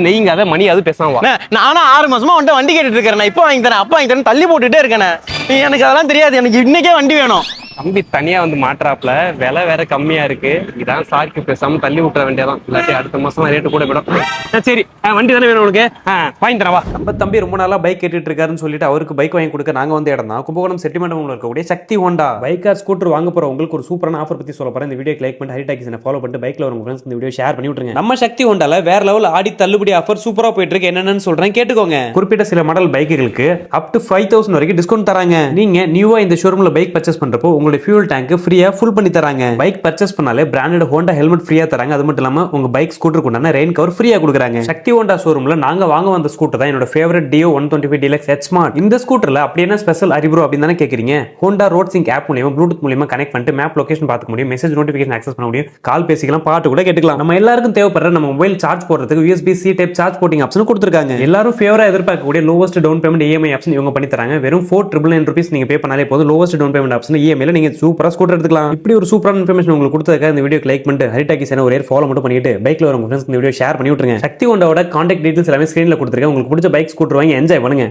நெய்ங்காத மணி அது பேசாம நானும் 6 மாசமா வந்துட்டு வண்டி கேட்டுட்டு இருக்கேன். இப்போ வாங்கி தரேன், அப்பா வாங்கி தரேன், தள்ளி போட்டுட்டே இருக்கேன். எனக்கு அதெல்லாம் தெரியாது. எனக்கு இன்னைக்கே வண்டி வேணும். தம்பி தனியா வந்து மாற்றாப்ல விலை வேற கம்மியா இருக்கு. இதான் சாக்கு பேசாம தள்ளி விட்டுற வேண்டியதான். இல்லாட்டி அடுத்த மாசம் ரேட்டு கூட விடும். சரி வண்டி தானே வேணும் உனக்கு, வாங்கி தரவா. நம்ம தம்பி ரொம்ப நாளா பைக் கேட்டுட்டு இருக்காருன்னு சொல்லிட்டு அவருக்கு பைக் வாங்கி கொடுக்க நாங்க வந்து இடம் தான் கும்பகோணம் செட்டிமண்டபம்ல இருக்கக்கூடிய சக்தி ஹோண்டா. பைக் ஆர் ஸ்கூட்டர் வாங்க போற உங்களுக்கு ஒரு சூப்பரான ஆஃபர் பத்தி சொல்ல போறேன். இந்த வீடியோ லைக் பண்ணி ஹரிடாக்ஸ் ஃபாலோ பண்ணிட்டு பைக்ல வர ஃப்ரெண்ட்ஸ் இந்த வீடியோ ஷேர் பண்ணி விட்டுருங்க. நம்ம சக்தி ஹோண்டால வேற லெவல் ஆடி தள்ளுபடி ஆஃபர் சூப்பரா போயிட்டு இருக்கு. என்னன்னு சொல்றேன் கேட்டுக்கோங்க. குறிப்பிட்ட சில மாடல் பைக்குகளுக்கு அப் டு 5000 வரைக்கும் டிஸ்கவுண்ட் தராங்க. நீங்க நியூவா இந்த ஷோரூம்ல பைக் பர்ச்சேஸ் பண்றப்போ உங்களுடைய ஃபியூல் டேங்க் ஃப்ரீயா ஃபுல் பண்ணி தராங்க. பைக் பர்ச்சேஸ் பண்ணாலே பிராண்டட் ஹோண்டா ஹெல்மெட் ஃப்ரீயா தராங்க. அது மட்டும் இல்லாம உங்க பைக் ஸ்கூட்டருக்கு உண்டான ரெயின் கவர் ஃப்ரீயா கொடுக்குறாங்க. சக்தி ஹோண்டா ஷோரூம்ல நாங்க வாங்க வந்த ஸ்கூட்டர் தான் என்னோட favourite Dio 125 deluxe H smart. இந்த ஸ்கூட்டர்ல அப்படி என்ன ஸ்பெஷல் அறிவுரோ அப்படின்னு தானே கேக்குறீங்க. ஹோண்டா ரோட் சிங்க் ஆப் மூலமா ப்ளூடூத் மூலமா கனெக்ட் பண்ணிட்டு மேப் லொகேஷன் பார்த்துக்க முடியும், மெசேஜ் நோட்டிஃபிகேஷன் ஆக்சஸ் பண்ண முடியும், கால் பேசிக்கலாம், பாட்டு கூட கேட்டுக்கலாம். நம்ம எல்லாருக்கும் தேவைப்படுற நம்ம மொபைல் சார்ஜ் போடுறதுக்கு USB C டைப் சார்ஜ் போட்டிங் ஆப்ஷன் கொடுத்துருக்காங்க. எல்லாரும் ஃபேவரா எதிர்பார்க்கக்கூடிய lowest down payment EMI option இவங்க பண்ணி தராங்க. வெறும் 499 ரூபீஸ் நீங்க பே பண்ணாலே போதும். Lowest down payment option EMI ல நீங்க சூப்பரா ஸ்கூட்டர் எடுத்துக்கலாம். இப்படி ஒரு சூப்பரான இன்ஃபர்மேஷன் உங்களுக்கு கொடுத்ததுக்காக இந்த வீடியோக்கு லைக் பண்ணிட்டு ஹரிடாக்கி சேனல் ஒரே ஃபாலோ மட்டும் பண்ணிட்டு பைக்ல வர உங்க ஃப்ரெண்ட்ஸ்க்கு இந்த வீடியோ ஷேர் பண்ணி விட்டுருங்க. சக்தி ஹோண்டாவோட கான்டாக்ட் டீடைல்ஸ் எல்லாமே ஸ்கிரீன்ல கொடுத்துருக்கேன். உங்களுக்கு பிடிச்ச பைக் ஸ்கூட்டர் வாங்கி என்ஜாய் பண்ணுங்க.